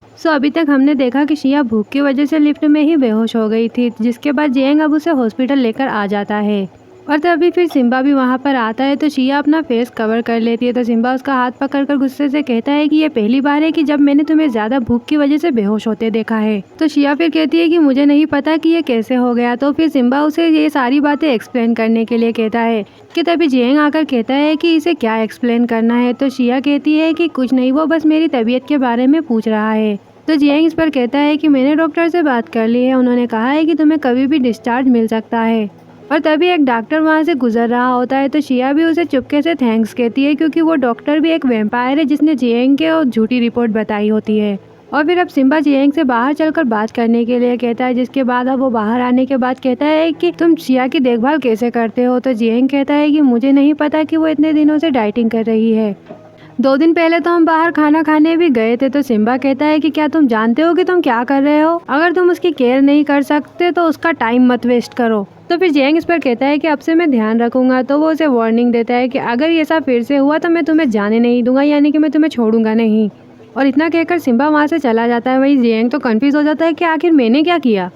अभी तक हमने देखा कि शिया भूख की वजह से लिफ्ट में ही बेहोश हो गई थी, जिसके बाद जियांग अब उसे हॉस्पिटल लेकर आ जाता है। और तभी फिर सिम्बा भी वहाँ पर आता है तो शिया अपना फेस कवर कर लेती है। तो सिम्बा उसका हाथ पकड़कर गुस्से से कहता है कि ये पहली बार है कि जब मैंने तुम्हें ज्यादा भूख की वजह से बेहोश होते देखा है। तो शिया फिर कहती है कि मुझे नहीं पता कि ये कैसे हो गया। तो फिर सिम्बा उसे ये सारी बातें एक्सप्लेन करने के लिए कहता है कि तभी जियांग आकर कहता है कि इसे क्या एक्सप्लेन करना है। तो शिया कहती है कि कुछ नहीं, वो बस मेरी तबीयत के बारे में पूछ रहा है। तो जियांग इस पर कहता है कि मैंने डॉक्टर से बात कर ली है, उन्होंने कहा है कि तुम्हें कभी भी डिस्चार्ज मिल सकता है। और तभी एक डॉक्टर वहाँ से गुजर रहा होता है तो शिया भी उसे चुपके से थैंक्स कहती है, क्योंकि वो डॉक्टर भी एक वैम्पायर है जिसने जियांग के और झूठी रिपोर्ट बताई होती है। और फिर अब सिम्बा जियांग से बाहर चलकर बात करने के लिए कहता है, जिसके बाद अब वो बाहर आने के बाद कहता है कि तुम शिया की देखभाल कैसे करते हो। तो जियांग कहता है कि मुझे नहीं पता कि वो इतने दिनों से डाइटिंग कर रही है। 2 दिन पहले तो हम बाहर खाना खाने भी गए थे। तो सिम्बा कहता है कि क्या तुम जानते हो कि तुम क्या कर रहे हो? अगर तुम उसकी केयर नहीं कर सकते तो उसका टाइम मत वेस्ट करो। तो फिर जियांग इस पर कहता है कि अब से मैं ध्यान रखूंगा। तो वो उसे वार्निंग देता है कि अगर ऐसा फिर से हुआ तो मैं तुम्हें जाने नहीं दूंगा, यानी कि मैं तुम्हें छोड़ूंगा नहीं। और इतना कहकर सिम्बा वहाँ से चला जाता है। वही जियांग तो कंफ्यूज हो जाता है कि आखिर मैंने क्या किया।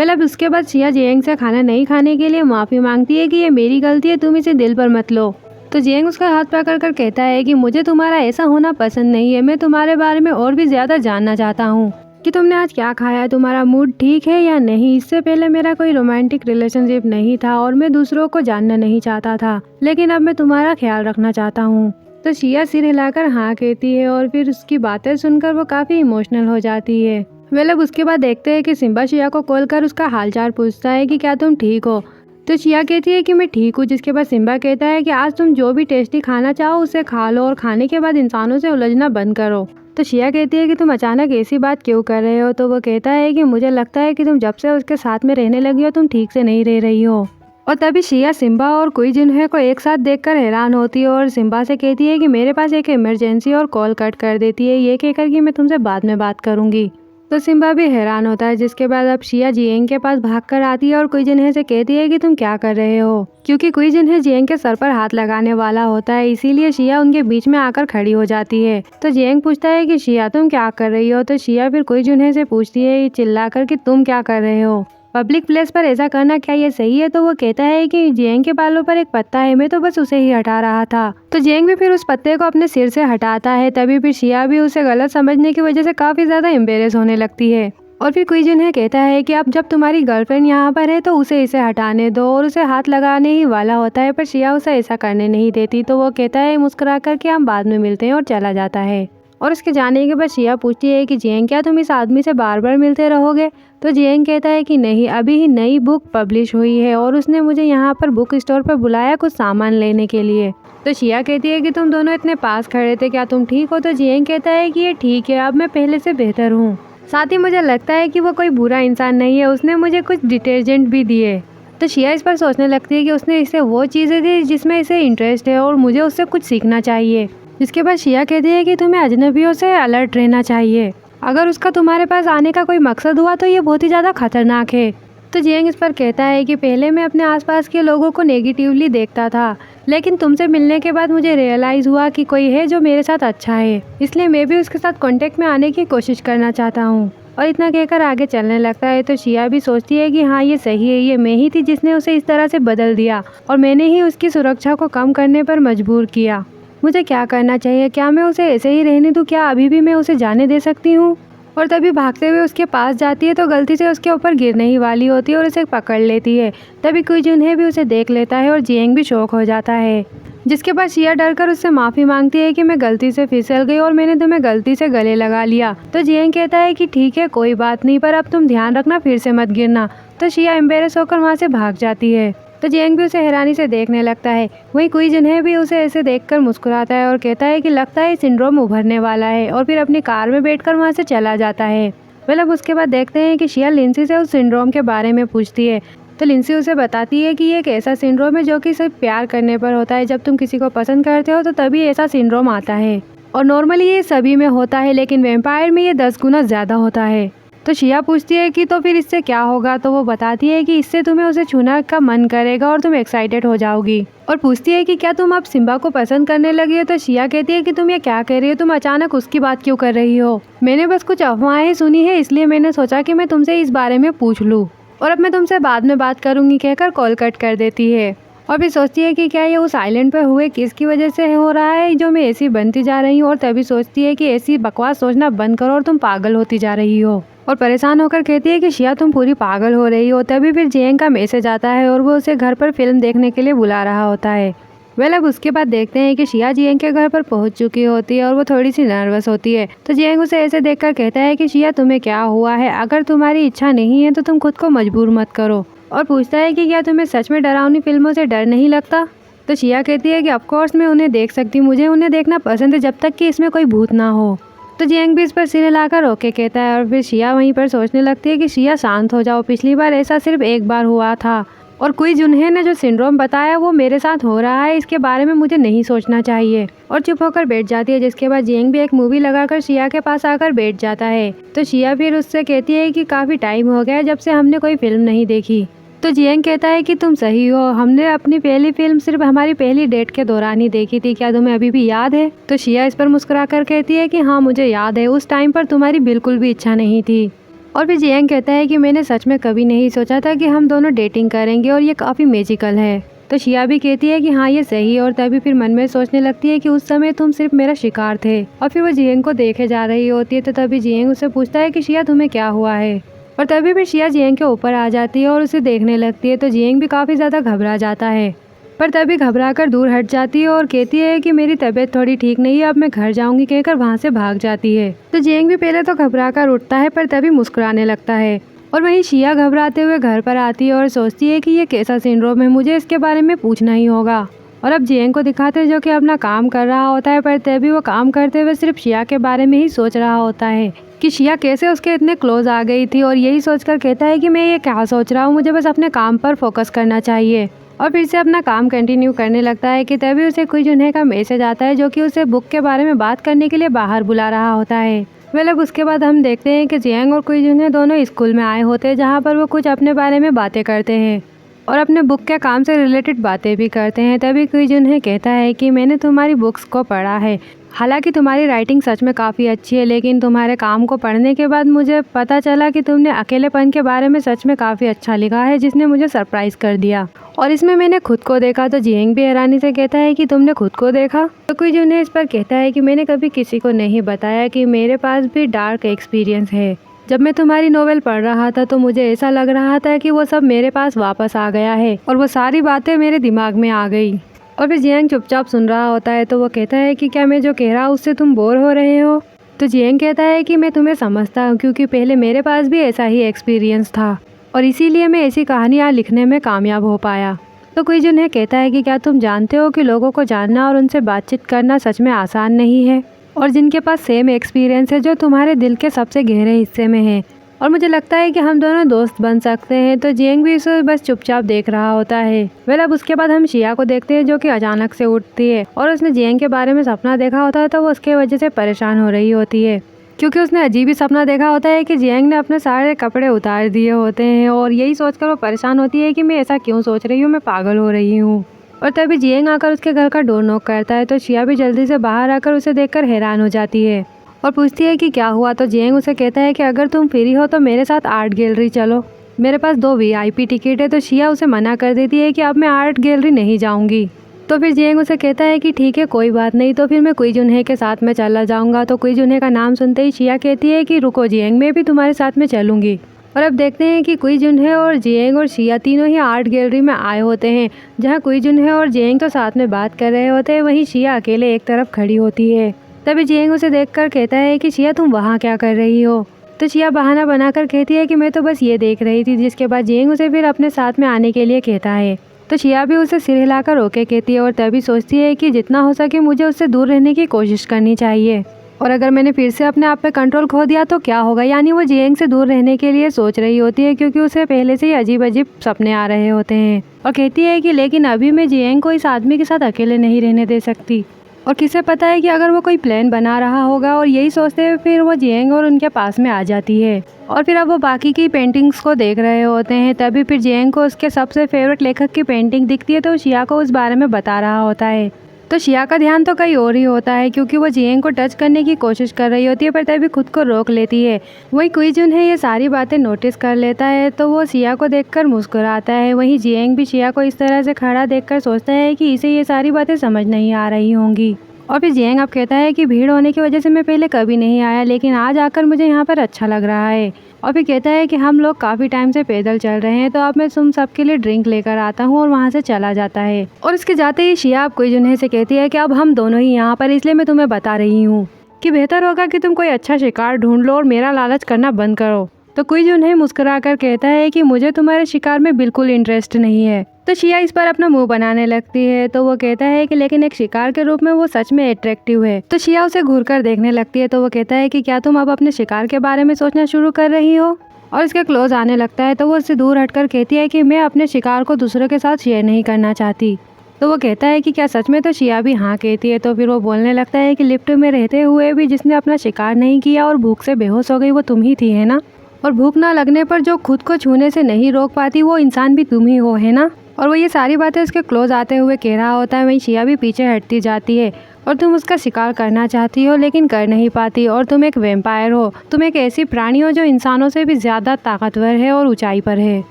अब उसके बाद शिया जियांग से खाना नहीं खाने के लिए माफी मांगती है कि ये मेरी गलती है, तुम इसे दिल पर मत लो। तो जियांग उसका हाथ पकड़कर कहता है कि मुझे तुम्हारा ऐसा होना पसंद नहीं है, मैं तुम्हारे बारे में और भी ज्यादा जानना चाहता हूँ कि तुमने आज क्या खाया, तुम्हारा मूड ठीक है या नहीं। इससे पहले मेरा कोई रोमांटिक रिलेशनशिप नहीं था और मैं दूसरों को जानना नहीं चाहता था, लेकिन अब मैं तुम्हारा ख्याल रखना चाहता हूँ। तो शिया सिर हिलाकर हाँ कहती है और फिर उसकी बातें सुनकर वो काफी इमोशनल हो जाती है। अब उसके बाद देखते हैं कि सिम्बा शिया को कॉल कर उसका हालचाल पूछता है कि क्या तुम ठीक हो। तो शिया कहती है कि मैं ठीक हूँ, जिसके बाद सिम्बा कहता है कि आज तुम जो भी टेस्टी खाना चाहो उसे खा लो और खाने के बाद इंसानों से उलझना बंद करो। तो शिया कहती है कि तुम अचानक ऐसी बात क्यों कर रहे हो। तो वो कहता है कि मुझे लगता है कि तुम जब से उसके साथ में रहने लगी हो तुम ठीक से नहीं रह रही हो। और तभी शिया सिम्बा और कुई जुनहे को एक साथ देखकर हैरान होती है और सिम्बा से कहती है कि मेरे पास एक इमरजेंसी और कॉल कट कर देती है, ये कहकर कि मैं तुमसे बाद में बात करूंगी। तो सिम्बा भी हैरान होता है, जिसके बाद अब शिया जियांग के पास भागकर आती है और कुई जुनहे से कहती है कि तुम क्या कर रहे हो, क्योंकि कुई जुनहे जियांग के सर पर हाथ लगाने वाला होता है, इसीलिए शिया उनके बीच में आकर खड़ी हो जाती है। तो जियांग पूछता है कि शिया तुम क्या कर रही हो। तो शिया फिर कुई जुनहे से पूछती है चिल्लाकर कि तुम क्या कर रहे हो, पब्लिक प्लेस पर ऐसा करना क्या ये सही है। तो वो कहता है कि जियांग के बालों पर एक पत्ता है, मैं तो बस उसे ही हटा रहा था। तो जियांग भी फिर उस पत्ते को अपने सिर से हटाता है। तभी फिर शिया भी उसे गलत समझने की वजह से काफी ज्यादा एम्बेरेस होने लगती है। और फिर कुई जुनहे कहता है कि अब जब तुम्हारी गर्लफ्रेंड यहाँ पर है तो उसे इसे हटाने दो, और उसे हाथ लगाने ही वाला होता है, पर शिया उसे ऐसा करने नहीं देती। तो वो कहता है मुस्कुरा कर कि हम बाद में मिलते हैं और चला जाता है। और उसके जाने के बाद शिया पूछती है कि जियांग क्या तुम इस आदमी से बार बार मिलते रहोगे। तो जियांग कहता है कि नहीं, अभी ही नई बुक पब्लिश हुई है और उसने मुझे यहाँ पर बुक स्टोर पर बुलाया कुछ सामान लेने के लिए। तो शिया कहती है कि तुम दोनों इतने पास खड़े थे, क्या तुम ठीक हो। तो जियांग कहता है कि ये ठीक है, अब मैं पहले से बेहतर हूँ, साथ ही मुझे लगता है कि वो कोई बुरा इंसान नहीं है, उसने मुझे कुछ डिटर्जेंट भी दिए। तो शिया इस पर सोचने लगती है कि उसने इसे वो चीज़ें दी जिसमें इसे इंटरेस्ट है और मुझे उससे कुछ सीखना चाहिए। जिसके बाद शिया कहती है कि तुम्हें अजनबियों से अलर्ट रहना चाहिए, अगर उसका तुम्हारे पास आने का कोई मकसद हुआ तो ये बहुत ही ज़्यादा खतरनाक है। तो जियांग इस पर कहता है कि पहले मैं अपने आसपास के लोगों को नेगेटिवली देखता था, लेकिन तुमसे मिलने के बाद मुझे रियलाइज़ हुआ कि कोई है जो मेरे साथ अच्छा है, इसलिए मैं भी उसके साथ कांटेक्ट में आने की कोशिश करना चाहता हूँ। और इतना कहकर आगे चलने लगता है। तो शिया भी सोचती है कि हाँ ये सही है, ये मैं ही थी जिसने उसे इस तरह से बदल दिया और मैंने ही उसकी सुरक्षा को कम करने पर मजबूर किया। मुझे क्या करना चाहिए, क्या मैं उसे ऐसे ही रहने दूँ, क्या अभी भी मैं उसे जाने दे सकती हूँ। और तभी भागते हुए उसके पास जाती है तो गलती से उसके ऊपर गिरने ही वाली होती है और उसे पकड़ लेती है। तभी कुई जुनहे भी उसे देख लेता है और जियांग भी शॉक हो जाता है। जिसके बाद शिया डर कर उससे माफ़ी मांगती है कि मैं गलती से फिसल गई और मैंने तुम्हें गलती से गले लगा लिया। तो जियांग कहता है कि ठीक है कोई बात नहीं, पर अब तुम ध्यान रखना, फिर से मत गिरना। तो शिया एम्बेरस होकर वहाँ से भाग जाती है। तो जियांग भी उसे हैरानी से देखने लगता है। वहीं कुई जुनहे भी उसे ऐसे देखकर मुस्कुराता है और कहता है कि लगता है सिंड्रोम उभरने वाला है, और फिर अपनी कार में बैठकर वहाँ से चला जाता है। अब उसके बाद देखते हैं कि शिया लिंसी से उस सिंड्रोम के बारे में पूछती है। तो लिंसी उसे बताती है कि ये एक ऐसा सिंड्रोम है जो कि सिर्फ प्यार करने पर होता है, जब तुम किसी को पसंद करते हो तो तभी ऐसा सिंड्रोम आता है, और नॉर्मली ये सभी में होता है, लेकिन वैम्पायर में ये 10 गुना ज़्यादा होता है। तो शिया पूछती है कि तो फिर इससे क्या होगा, तो वो बताती है कि इससे तुम्हें उसे छूने का मन करेगा और तुम एक्साइटेड हो जाओगी। और पूछती है कि क्या तुम अब सिम्बा को पसंद करने लगी हो। तो शिया कहती है कि तुम ये क्या कह रही हो, तुम अचानक उसकी बात क्यों कर रही हो। मैंने बस कुछ अफवाहें सुनी है, इसलिए मैंने सोचा कि मैं तुमसे इस बारे में पूछ लूँ और अब मैं तुमसे बाद में बात करूंगी कहकर कॉल कट कर देती है। और फिर सोचती है कि क्या ये उस आइलैंड पर हुए किसकी वजह से हो रहा है जो मैं ऐसी बनती जा रही हूँ। और तभी सोचती है कि ऐसी बकवास सोचना बंद करो और तुम पागल होती जा रही हो। और परेशान होकर कहती है कि शिया तुम पूरी पागल हो रही हो। तभी फिर जियांग का मैसेज आता है और वो उसे घर पर फिल्म देखने के लिए बुला रहा होता है। अब उसके बाद देखते हैं कि शिया जियांग के घर पर पहुंच चुकी होती है और वो थोड़ी सी नर्वस होती है। तो जियांग उसे ऐसे देखकर कहता है कि शिया तुम्हें क्या हुआ है, अगर तुम्हारी इच्छा नहीं है तो तुम खुद को मजबूर मत करो। और पूछता है कि क्या तुम्हें सच में डरावनी फिल्मों से डर नहीं लगता। तो शिया कहती है कि ऑफकोर्स मैं उन्हें देख सकती हूँ, मुझे उन्हें देखना पसंद है जब तक कि इसमें कोई भूत ना हो। तो जियांग भी इस पर सिर हिलाकर ओके कहता है। और फिर शिया वहीं पर सोचने लगती है कि शिया शांत हो जाओ, पिछली बार ऐसा सिर्फ एक बार हुआ था और कोई जुन्हे ने जो सिंड्रोम बताया वो मेरे साथ हो रहा है, इसके बारे में मुझे नहीं सोचना चाहिए। और चुप होकर बैठ जाती है, जिसके बाद जियांग भी एक मूवी लगाकर शिया के पास आकर बैठ जाता है। तो शिया फिर उससे कहती है कि काफ़ी टाइम हो गया जब से हमने कोई फिल्म नहीं देखी। तो जियांग कहता है कि तुम सही हो, हमने अपनी पहली फिल्म सिर्फ हमारी पहली डेट के दौरान ही देखी थी, क्या तुम्हें अभी भी याद है। तो शिया इस पर मुस्कुराकर कहती है कि हाँ मुझे याद है, उस टाइम पर तुम्हारी बिल्कुल भी इच्छा नहीं थी। और फिर जियांग कहता है कि मैंने सच में कभी नहीं सोचा था कि हम दोनों डेटिंग करेंगे और ये काफ़ी मैजिकल है। तो शिया भी कहती है कि हाँ ये सही है। और तभी फिर मन में सोचने लगती है कि उस समय तुम सिर्फ मेरा शिकार थे। और फिर वो जियांग को देखे जा रही होती है। तो तभी जियांग उसे पूछता है कि शिया तुम्हें क्या हुआ है। और तभी फिर शिया जियांग के ऊपर आ जाती है और उसे देखने लगती है। तो जियांग भी काफ़ी ज़्यादा घबरा जाता है, पर तभी घबरा कर दूर हट जाती है और कहती है कि मेरी तबीयत थोड़ी ठीक नहीं है, अब मैं घर जाऊंगी कहकर वहाँ से भाग जाती है। तो जियांग भी पहले तो घबरा कर उठता है, पर तभी मुस्कुराने लगता है। और वहीं शिया घबराते हुए घर पर आती है और सोचती है कि ये कैसा सिंड्रोम है, मुझे इसके बारे में पूछना ही होगा। और अब जियांग को दिखाते हैं जो कि अपना काम कर रहा होता है, पर तभी वो काम करते हुए सिर्फ शिया के बारे में ही सोच रहा होता है कि शिया कैसे उसके इतने क्लोज आ गई थी। और यही सोचकर कहता है कि मैं ये क्या सोच रहा हूँ, मुझे बस अपने काम पर फोकस करना चाहिए। और फिर से अपना काम कंटिन्यू करने लगता है कि तभी उसे कोई जुन्हे का मैसेज आता है जो कि उसे बुक के बारे में बात करने के लिए बाहर बुला रहा होता है। अब उसके बाद हम देखते हैं कि जियांग और कोई जुन्हे दोनों स्कूल में आए होते हैं, जहाँ पर वो कुछ अपने बारे में बातें करते हैं और अपने बुक के काम से रिलेटेड बातें भी करते हैं। तभी कोई जुन्हे कहता है कि मैंने तुम्हारी बुक्स को पढ़ा है, हालांकि तुम्हारी राइटिंग सच में काफ़ी अच्छी है, लेकिन तुम्हारे काम को पढ़ने के बाद मुझे पता चला कि तुमने अकेलेपन के बारे में सच में काफ़ी अच्छा लिखा है, जिसने मुझे सरप्राइज़ कर दिया और इसमें मैंने खुद को देखा। तो जियांग भी हैरानी से कहता है कि तुमने खुद को देखा। तो कोई जुन्हे इस पर कहता है कि मैंने कभी किसी को नहीं बताया कि मेरे पास भी डार्क एक्सपीरियंस है। जब मैं तुम्हारी नोवेल पढ़ रहा था तो मुझे ऐसा लग रहा था कि वो सब मेरे पास वापस आ गया है और वो सारी बातें मेरे दिमाग में आ गई। और फिर जियांग चुपचाप सुन रहा होता है। तो वो कहता है कि क्या मैं जो कह रहा हूँ उससे तुम बोर हो रहे हो। तो जियांग कहता है कि मैं तुम्हें समझता हूँ, क्योंकि पहले मेरे पास भी ऐसा ही एक्सपीरियंस था और इसीलिए मैं ऐसी कहानियाँ लिखने में कामयाब हो पाया। तो कोई जिन्हें कहता है कि क्या तुम जानते हो कि लोगों को जानना और उनसे बातचीत करना सच में आसान नहीं है, और जिनके पास सेम एक्सपीरियंस है जो तुम्हारे दिल के सबसे गहरे हिस्से में है, और मुझे लगता है कि हम दोनों दोस्त बन सकते हैं। तो जियांग भी इसे बस चुपचाप देख रहा होता है। अब उसके बाद हम शिया को देखते हैं जो कि अचानक से उठती है और उसने जियांग के बारे में सपना देखा होता है। तो वो उसके वजह से परेशान हो रही होती है, क्योंकि उसने अजीब ही सपना देखा होता है कि जियांग ने अपने सारे कपड़े उतार दिए होते हैं। और यही सोचकर वो परेशान होती है कि मैं ऐसा क्यों सोच रही हूँ, मैं पागल हो रही हूँ। और तभी जियांग आकर उसके घर का डोर नॉक करता है। तो शिया भी जल्दी से बाहर आकर उसे देखकर हैरान हो जाती है और पूछती है कि क्या हुआ। तो जियांग उसे कहता है कि अगर तुम फ्री हो तो मेरे साथ आर्ट गैलरी चलो, मेरे पास 2 VIP टिकट है। तो शिया उसे मना कर देती है कि अब मैं आर्ट गैलरी नहीं जाऊंगी। तो फिर जियांग उसे कहता है कि ठीक है कोई बात नहीं, तो फिर मैं कुई जुन्हे के साथ में चला जाऊंगा। तो कुई जुन्हे का नाम सुनते ही शिया कहती है कि रुको जियांग, मैं भी तुम्हारे साथ में चलूंगी। और अब देखते हैं कि कुई जुन्हे और जियांग और शिया तीनों ही आर्ट गैलरी में आए होते हैं, जहाँ कुई जुन्हे और जियांग तो साथ में बात कर रहे होते हैं, वहीं शिया अकेले एक तरफ खड़ी होती है। तभी जियांग उसे देखकर कहता है कि शिया तुम वहाँ क्या कर रही हो। तो शिया बहाना बनाकर कहती है कि मैं तो बस ये देख रही थी, जिसके बाद जियांग उसे फिर अपने साथ में आने के लिए कहता है। तो शिया भी उसे सिर हिलाकर ओके कहती है और तभी सोचती है कि जितना हो सके मुझे उससे दूर रहने की कोशिश करनी चाहिए, और अगर मैंने फिर से अपने आप पे कंट्रोल खो दिया तो क्या होगा। यानी वो जियांग से दूर रहने के लिए सोच रही होती है, क्योंकि उसे पहले से ही अजीब अजीब सपने आ रहे होते हैं। और कहती है कि लेकिन अभी मैं जियांग को इस आदमी के साथ अकेले नहीं रहने दे सकती। और किसे पता है कि अगर वो कोई प्लान बना रहा होगा, और यही सोचते हुए फिर वो जियांग और उनके पास में आ जाती है। और फिर अब वो बाकी की पेंटिंग्स को देख रहे होते हैं। तभी फिर जियांग को उसके सबसे फेवरेट लेखक की पेंटिंग दिखती है, तो शिया को उस बारे में बता रहा होता है। तो शिया का ध्यान तो कहीं और ही होता है, क्योंकि वो जियांग को टच करने की कोशिश कर रही होती है, पर तभी खुद को रोक लेती है। वहीं क्विजुन है ये सारी बातें नोटिस कर लेता है, तो वो शिया को देखकर मुस्कुराता है। वहीं जियांग भी शिया को इस तरह से खड़ा देखकर सोचता है कि इसे ये सारी बातें समझ नहीं आ रही होंगी। और फिर जियांग अब कहता है कि भीड़ होने की वजह से मैं पहले कभी नहीं आया, लेकिन आज आकर मुझे यहाँ पर अच्छा लग रहा है। और फिर कहता है कि हम लोग काफ़ी टाइम से पैदल चल रहे हैं, तो अब मैं तुम सबके लिए ड्रिंक लेकर आता हूँ, और वहाँ से चला जाता है। और इसके जाते ही शिया अब क्विजुन से कहती है कि अब हम दोनों ही यहाँ पर, इसलिए मैं तुम्हें बता रही हूँ कि बेहतर होगा कि तुम कोई अच्छा शिकार ढूंढ लो और मेरा लालच करना बंद करो। तो क्विजुन मुस्कुरा कर कहता है कि मुझे तुम्हारे शिकार में बिल्कुल इंटरेस्ट नहीं है। तो शिया इस पर अपना मुंह बनाने लगती है। तो वो कहता है कि लेकिन एक शिकार के रूप में वो सच में अट्रैक्टिव है। तो शिया उसे घूरकर देखने लगती है। तो वो कहता है कि क्या तुम अब अपने शिकार के बारे में सोचना शुरू कर रही हो? और इसके क्लोज आने लगता है। तो वो उससे दूर हटकर कहती है कि मैं अपने शिकार को दूसरों के साथ शेयर नहीं करना चाहती। तो वो कहता है कि क्या सच में? तो शिया भी हाँ कहती है। तो फिर वो बोलने लगता है कि लिफ्ट में रहते हुए भी जिसने अपना शिकार नहीं किया और भूख से बेहोश हो गई, वो तुम ही थी, है ना? और भूख ना लगने पर जो खुद को छूने से नहीं रोक पाती, वो इंसान भी तुम ही हो, है ना? और वो ये सारी बातें उसके क्लोज आते हुए कह रहा होता है। वहीं शिया भी पीछे हटती जाती है। और तुम उसका शिकार करना चाहती हो लेकिन कर नहीं पाती, और तुम एक वैम्पायर हो। तुम एक ऐसी प्राणी हो जो इंसानों से भी ज़्यादा ताकतवर है और ऊंचाई पर है,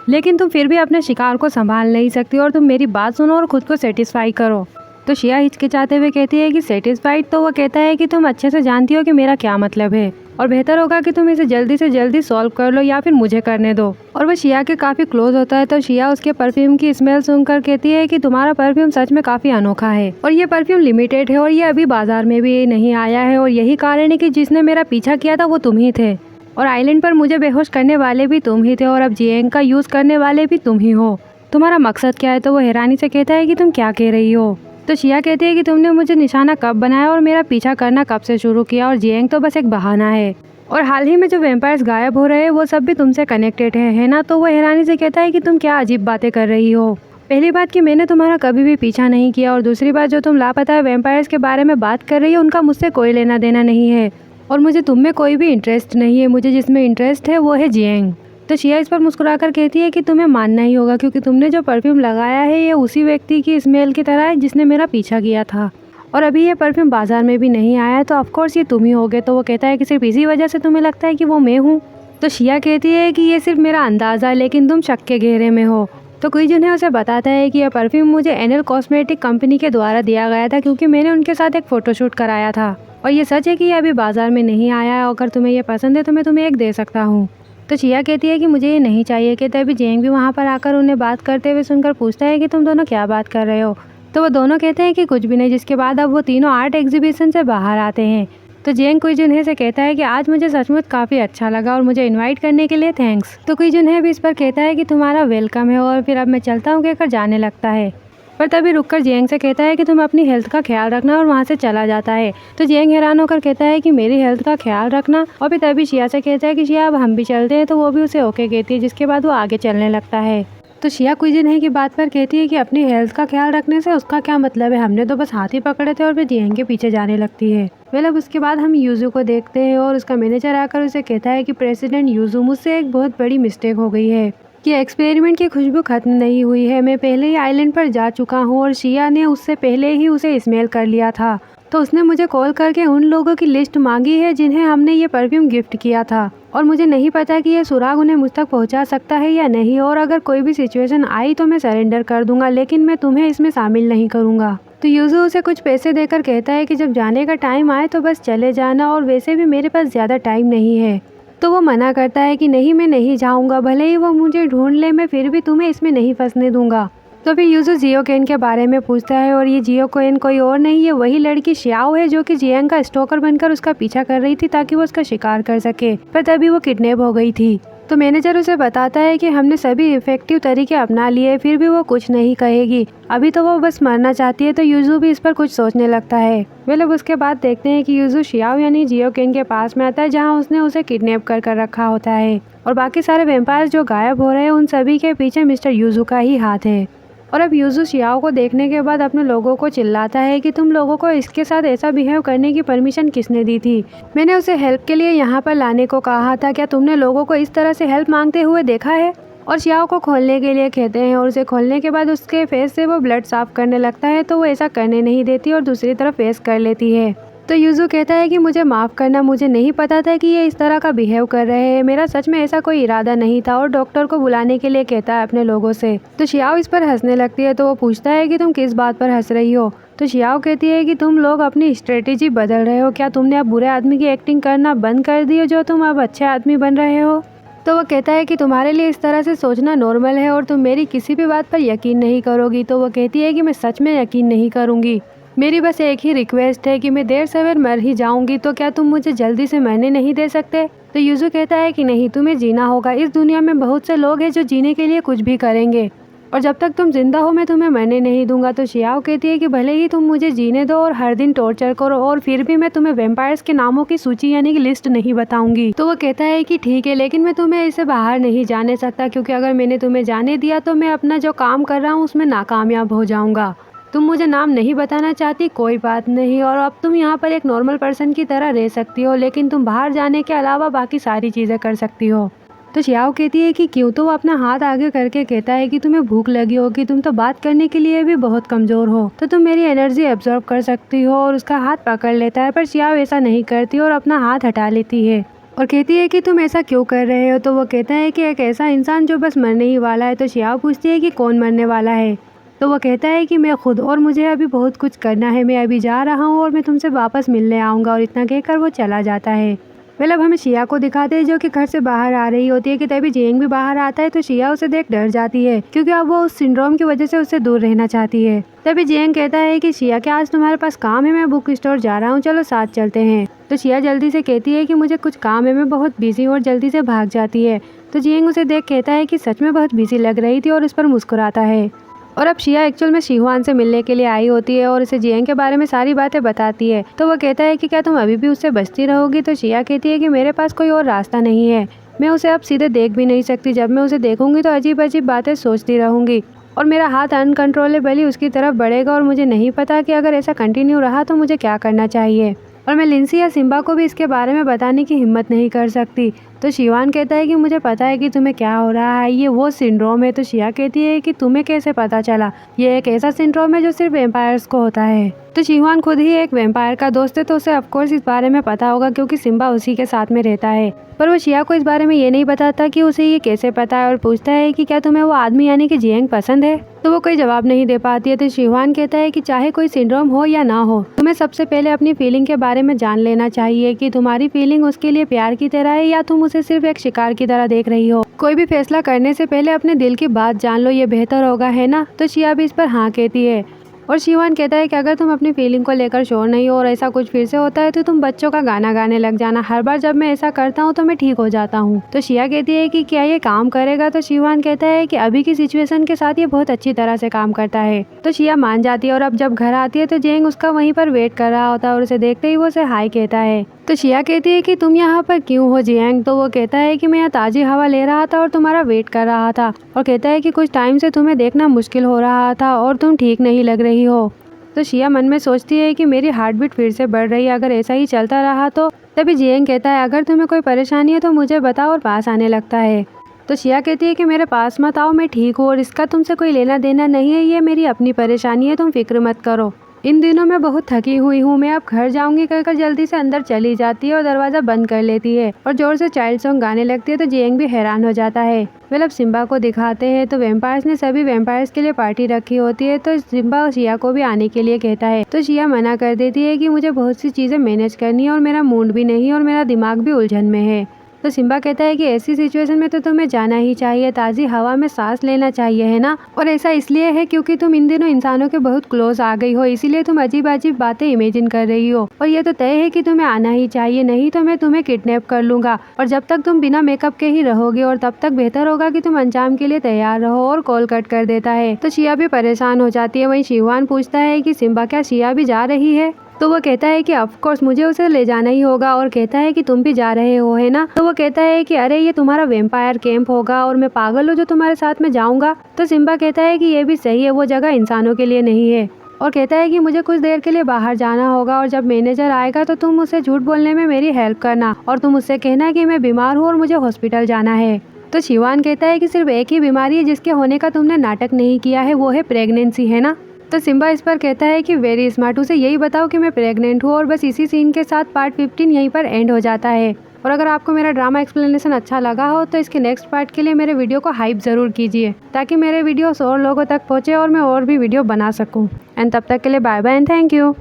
लेकिन तुम फिर भी अपने शिकार को संभाल नहीं सकती। और तुम मेरी बात सुनो और खुद को सेटिस्फाई करो। तो शिया हिचकिचाते हुए कहती है कि सेटिस्फाइड? तो वो कहता है कि तुम अच्छे से जानती हो कि मेरा क्या मतलब है, और बेहतर होगा कि तुम इसे जल्दी से जल्दी सॉल्व कर लो या फिर मुझे करने दो। और वो शिया के काफ़ी क्लोज होता है। तो शिया उसके परफ्यूम की स्मेल सुनकर कहती है कि तुम्हारा परफ्यूम सच में काफ़ी अनोखा है, और ये परफ्यूम लिमिटेड है, और ये अभी बाजार में भी नहीं आया है। और यही कारण है कि जिसने मेरा पीछा किया था वो तुम ही थे, और आइलैंड पर मुझे बेहोश करने वाले भी तुम ही थे, और अब जियांग का यूज़ करने वाले भी तुम ही हो। तुम्हारा मकसद क्या है? तो वो हैरानी से कहता है कि तुम क्या कह रही हो? तो शिया कहती है कि तुमने मुझे निशाना कब बनाया और मेरा पीछा करना कब से शुरू किया, और जियांग तो बस एक बहाना है, और हाल ही में जो वैम्पायर्स गायब हो रहे हैं वो सब भी तुमसे कनेक्टेड है ना? तो वो हैरानी से कहता है कि तुम क्या अजीब बातें कर रही हो। पहली बात कि मैंने तुम्हारा कभी भी पीछा नहीं किया, और दूसरी बात जो तुम लापता वैम्पायर्स के बारे में बात कर रही हो उनका मुझसे कोई लेना देना नहीं है, और मुझे तुम में कोई भी इंटरेस्ट नहीं है। मुझे जिसमें इंटरेस्ट है वो है जियांग। तो शिया इस पर मुस्कुराकर कहती है कि तुम्हें मानना ही होगा, क्योंकि तुमने जो परफ्यूम लगाया है ये उसी व्यक्ति की स्मेल की तरह है जिसने मेरा पीछा किया था, और अभी ये परफ्यूम बाजार में भी नहीं आया है, तो ऑफकोर्स ये तुम ही होगे। तो वो कहता है कि सिर्फ इसी वजह से तुम्हें लगता है कि वो मैं हूँ? तो शिया कहती है कि ये सिर्फ मेरा अंदाज़ा है, लेकिन तुम शक के घेरे में हो। तो क्विजुन उसे बताता है कि यह परफ्यूम मुझे एनएल कॉस्मेटिक कंपनी के द्वारा दिया गया था, क्योंकि मैंने उनके साथ एक फ़ोटोशूट कराया था, और ये सच है कि ये अभी बाजार में नहीं आया है। अगर तुम्हें ये पसंद है तो मैं तुम्हें एक दे सकता हूँ। तो शिया कहती है कि मुझे ये नहीं चाहिए। कि तभी जियांग भी वहाँ पर आकर उन्हें बात करते हुए सुनकर पूछता है कि तुम दोनों क्या बात कर रहे हो? तो वो दोनों कहते हैं कि कुछ भी नहीं, जिसके बाद अब वो तीनों आर्ट एग्जीबिशन से बाहर आते हैं। तो जियांग क्विजुन से कहता है कि आज मुझे सचमुच काफ़ी अच्छा लगा, और मुझे इनवाइट करने के लिए थैंक्स। तो क्विजुन भी इस पर कहता है कि तुम्हारा वेलकम है, और फिर अब मैं चलता हूँ कहकर जाने लगता है। पर तभी रुककर जियांग से कहता है कि तुम अपनी हेल्थ का ख्याल रखना, और वहाँ से चला जाता है। तो जियांग हैरान होकर कहता है कि मेरी हेल्थ का ख्याल रखना? और फिर तभी शिया से कहता है कि शिया अब हम भी चलते हैं। तो वो भी उसे ओके कहती है, जिसके बाद वो आगे चलने लगता है। तो शिया क्विजुन की बात पर कहती है कि अपनी हेल्थ का ख्याल रखने से उसका क्या मतलब है, हमने तो बस हाथ ही पकड़े थे, और फिर जियांग के पीछे जाने लगती है। अब उसके बाद हम यूजू को देखते हैं, और उसका मैनेजर आकर उसे कहता है कि प्रेसिडेंट यूजू, मुझसे एक बहुत बड़ी मिस्टेक हो गई है कि एक्सपेरिमेंट की खुशबू खत्म नहीं हुई है। मैं पहले ही आइलैंड पर जा चुका हूँ, और शिया ने उससे पहले ही उसे स्मेल कर लिया था। तो उसने मुझे कॉल करके उन लोगों की लिस्ट मांगी है जिन्हें हमने ये परफ्यूम गिफ्ट किया था, और मुझे नहीं पता कि ये सुराग उन्हें मुझ तक पहुंचा सकता है या नहीं, और अगर कोई भी सिचुएशन आई तो मैं सरेंडर कर दूंगा, लेकिन मैं तुम्हें इसमें शामिल नहीं करूंगा। तो यूजू उसे कुछ पैसे देकर कहता है कि जब जाने का टाइम आए तो बस चले जाना, और वैसे भी मेरे पास ज़्यादा टाइम नहीं है। तो वो मना करता है कि नहीं, मैं नहीं जाऊंगा, भले ही वो मुझे ढूंढ ले, मैं फिर भी तुम्हें इसमें नहीं फंसने दूंगा। तो फिर यूजू जियोकेन के बारे में पूछता है, और ये जियोकेन कोई और नहीं, ये वही लड़की श्याओ है जो कि जियांग का स्टॉकर बनकर उसका पीछा कर रही थी ताकि वो उसका शिकार कर सके, पर तभी वो किडनैप हो गई थी। तो मैनेजर उसे बताता है कि हमने सभी इफेक्टिव तरीके अपना लिए, फिर भी वो कुछ नहीं कहेगी, अभी तो वो बस मरना चाहती है। तो यूजू भी इस पर कुछ सोचने लगता है। उसके बाद देखते हैं कि यूजू श्याओ यानी जियोकेन के पास में आता है, जहाँ उसने उसे किडनैप कर रखा होता है, और बाकी सारे वैम्पायर्स जो गायब हो रहे हैं उन सभी के पीछे मिस्टर यूजू का ही हाथ है। और अब यूजू शियाओ को देखने के बाद अपने लोगों को चिल्लाता है कि तुम लोगों को इसके साथ ऐसा बिहेव करने की परमिशन किसने दी थी? मैंने उसे हेल्प के लिए यहाँ पर लाने को कहा था, क्या तुमने लोगों को इस तरह से हेल्प मांगते हुए देखा है? और शियाओ को खोलने के लिए कहते हैं और उसे खोलने के बाद उसके फेस से वो ब्लड साफ करने लगता है, तो वो ऐसा करने नहीं देती और दूसरी तरफ फेस कर लेती है। तो यूजू कहता है कि मुझे माफ़ करना, मुझे नहीं पता था कि ये इस तरह का बिहेव कर रहे हैं, मेरा सच में ऐसा कोई इरादा नहीं था, और डॉक्टर को बुलाने के लिए कहता है अपने लोगों से। तो शियाओ इस पर हंसने लगती है, तो वो पूछता है कि तुम किस बात पर हंस रही हो? तो शियाओ कहती है कि तुम लोग अपनी स्ट्रेटेजी बदल रहे हो, क्या तुमने अब बुरे आदमी की एक्टिंग करना बंद कर दी हो जो तुम अब अच्छे आदमी बन रहे हो? तो वो कहता है कि तुम्हारे लिए इस तरह से सोचना नॉर्मल है और तुम मेरी किसी भी बात पर यकीन नहीं करोगी। तो वो कहती है कि मैं सच में यकीन नहीं करूँगी, मेरी बस एक ही रिक्वेस्ट है कि मैं देर सवेर मर ही जाऊंगी, तो क्या तुम मुझे जल्दी से मरने नहीं दे सकते? तो यूजू कहता है कि नहीं, तुम्हें जीना होगा, इस दुनिया में बहुत से लोग हैं जो जीने के लिए कुछ भी करेंगे, और जब तक तुम जिंदा हो मैं तुम्हें मरने नहीं दूंगा। तो शियाओ कहती है कि भले ही तुम मुझे जीने दो और हर दिन टॉर्चर करो, और फिर भी मैं तुम्हें वैम्पायर्स के नामों की सूची यानी कि लिस्ट नहीं बताऊंगी। तो वो कहता है कि ठीक है, लेकिन मैं तुम्हें इसे बाहर नहीं जाने सकता, क्योंकि अगर मैंने तुम्हें जाने दिया तो मैं अपना जो काम कर रहा हूँ उसमें नाकामयाब हो जाऊंगा। तुम मुझे नाम नहीं बताना चाहती, कोई बात नहीं, और अब तुम यहाँ पर एक नॉर्मल पर्सन की तरह रह सकती हो, लेकिन तुम बाहर जाने के अलावा बाकी सारी चीज़ें कर सकती हो। तो शियाओ कहती है कि क्यों? तो वो अपना हाथ आगे करके कहता है कि तुम्हें भूख लगी होगी, तुम तो बात करने के लिए भी बहुत कमज़ोर हो, तो तुम मेरी एनर्जी एब्जॉर्ब कर सकती हो, और उसका हाथ पकड़ लेता है। पर शियाओ ऐसा नहीं करती और अपना हाथ हटा लेती है और कहती है कि तुम ऐसा क्यों कर रहे हो? तो वो कहता है कि एक ऐसा इंसान जो बस मरने ही वाला है। तो शियाओ पूछती है कि कौन मरने वाला है? तो वो कहता है कि मैं खुद, और मुझे अभी बहुत कुछ करना है, मैं अभी जा रहा हूँ और मैं तुमसे वापस मिलने आऊँगा। और इतना कहकर वो चला जाता है। मतलब हमें शिया को दिखाते हैं जो कि घर से बाहर आ रही होती है कि तभी जियांग भी बाहर आता है। तो शिया उसे देख डर जाती है, क्योंकि अब वो उस सिंड्रोम की वजह से उससे दूर रहना चाहती है। तभी जियांग कहता है कि शिया, क्या आज तुम्हारे पास काम है? मैं बुक स्टोर जा रहा हूँ, चलो साथ चलते हैं। तो शिया जल्दी से कहती है कि मुझे कुछ काम है, मैं बहुत बिजी हूँ, और जल्दी से भाग जाती है। तो जियांग उसे देख कहता है कि सच में बहुत बिजी लग रही थी, और उस पर मुस्कुराता है। और अब शिया एक्चुअल में शिहुआन से मिलने के लिए आई होती है और उसे जियांग के बारे में सारी बातें बताती है। तो वो कहता है कि क्या तुम अभी भी उससे बचती रहोगी? तो शिया कहती है कि मेरे पास कोई और रास्ता नहीं है, मैं उसे अब सीधे देख भी नहीं सकती, जब मैं उसे देखूंगी तो अजीब अजीब बातें सोचती रहूंगी, और मेरा हाथ अनकंट्रोलेबली उसकी तरफ बढ़ेगा, और मुझे नहीं पता कि अगर ऐसा कंटिन्यू रहा तो मुझे क्या करना चाहिए, और मैं लिंसी या सिम्बा को भी इसके बारे में बताने की हिम्मत नहीं कर सकती। तो शिवान कहता है कि मुझे पता है कि तुम्हें क्या हो रहा है, ये वो सिंड्रोम है। तो शिया कहती है कि तुम्हें कैसे पता चला? ये एक ऐसा सिंड्रोम है जो सिर्फ वैम्पायर्स को होता है। तो शिवान खुद ही एक वैम्पायर का दोस्त है, तो उसे ऑफकोर्स इस बारे में पता होगा, क्योंकि सिम्बा उसी के साथ में रहता है। पर वो शिया को इस बारे में ये नहीं बताता कि उसे ये कैसे पता है, और पूछता है कि क्या तुम्हें वो आदमी यानी कि जियांग पसंद है? तो वो कोई जवाब नहीं दे पाती है। तो शिवान कहता है कि चाहे कोई सिंड्रोम हो या ना हो, तुम्हें सबसे पहले अपनी फीलिंग के बारे में जान लेना चाहिए कि तुम्हारी फीलिंग उसके लिए प्यार की तरह है या तुम उसे सिर्फ एक शिकार की तरह देख रही हो। कोई भी फैसला करने से पहले अपने दिल की बात जान लो, ये बेहतर होगा, है ना? तो शिया भी इस पर हाँ कहती है। और शिवान कहता है कि अगर तुम अपनी फीलिंग को लेकर श्योर नहीं हो और ऐसा कुछ फिर से होता है तो तुम बच्चों का गाना गाने लग जाना, हर बार जब मैं ऐसा करता हूँ तो मैं ठीक हो जाता हूँ। तो शिया कहती है कि क्या ये काम करेगा? तो शिवान कहता है कि अभी की सिचुएशन के साथ ये बहुत अच्छी तरह से काम करता है। तो शिया मान जाती है, और अब जब घर आती है तो जियांग उसका वहीं पर वेट कर रहा होता है, और उसे देखते ही वो उसे हाय कहता है। तो शिया कहती है कि तुम यहाँ पर क्यों हो जियांग? तो वो कहता है कि मैं यहाँ ताज़ी हवा ले रहा था और तुम्हारा वेट कर रहा था, और कहता है कि कुछ टाइम से तुम्हें देखना मुश्किल हो रहा था और तुम ठीक नहीं लग रही हो। तो शिया मन में सोचती है कि मेरी हार्ट बीट फिर से बढ़ रही है, अगर ऐसा ही चलता रहा तो। तभी जियांग कहता है अगर तुम्हें कोई परेशानी है तो मुझे बताओ, और पास आने लगता है। तो शिया कहती है कि मेरे पास मत आओ, मैं ठीक हूँ और इसका तुमसे कोई लेना देना नहीं है, ये मेरी अपनी परेशानी है, तुम फिक्र मत करो। इन दिनों मैं बहुत थकी हुई हूँ, मैं अब घर जाऊंगी कहकर जल्दी से अंदर चली जाती है और दरवाज़ा बंद कर लेती है और जोर से चाइल्ड सॉन्ग गाने लगती है। तो जियांग भी हैरान हो जाता है। अब सिम्बा को दिखाते हैं तो वैम्पायर्स ने सभी वैम्पायर्स के लिए पार्टी रखी होती है। तो सिम्बा शिया को भी आने के लिए कहता है, तो शिया मना कर देती है कि मुझे बहुत सी चीज़ें मैनेज करनी है और मेरा मूड भी नहीं और मेरा दिमाग भी उलझन में है। तो सिम्बा कहता है कि ऐसी सिचुएशन में तो तुम्हें जाना ही चाहिए, ताज़ी हवा में सांस लेना चाहिए, है ना? और ऐसा इसलिए है क्योंकि तुम इन दिनों इंसानों के बहुत क्लोज आ गई हो, इसीलिए तुम अजीब अजीब बातें इमेजिन कर रही हो, और ये तो तय है कि तुम्हें आना ही चाहिए, नहीं तो मैं तुम्हें किडनैप कर लूंगा और जब तक तुम बिना मेकअप के ही रहोगे, और तब तक बेहतर होगा कि तुम अंजाम के लिए तैयार रहो। और कॉल कट कर देता है। तो शिया भी परेशान हो जाती है। वहीं शिवान पूछता है कि सिम्बा क्या शिया भी जा रही है? तो वो कहता है कि ऑफ कोर्स मुझे उसे ले जाना ही होगा और कहता है कि तुम भी जा रहे हो है ना। तो वो कहता है कि अरे ये तुम्हारा वेम्पायर कैंप होगा और मैं पागल हूँ जो तुम्हारे साथ में जाऊंगा। तो सिम्बा कहता है कि ये भी सही है, वो जगह इंसानों के लिए नहीं है और कहता है कि मुझे कुछ देर के लिए बाहर जाना होगा और जब मैनेजर आएगा तो तुम उसे झूठ बोलने में मेरी हेल्प करना और तुम उससे कहना कि मैं बीमार हूँ और मुझे हॉस्पिटल जाना है। तो शिवान कहता है कि सिर्फ एक ही बीमारी है जिसके होने का तुमने नाटक नहीं किया है, वो है प्रेगनेंसी, है ना। तो सिम्बा इस पर कहता है कि वेरी स्मार्ट, उसे यही बताओ कि मैं प्रेग्नेंट हूँ। और बस इसी सीन के साथ पार्ट 15 यहीं पर एंड हो जाता है। और अगर आपको मेरा ड्रामा एक्सप्लेनेशन अच्छा लगा हो तो इसके नेक्स्ट पार्ट के लिए मेरे वीडियो को हाइप ज़रूर कीजिए ताकि मेरे वीडियोस और लोगों तक पहुँचे और मैं और भी वीडियो बना सकूँ। एंड तब तक के लिए bye bye and thank you.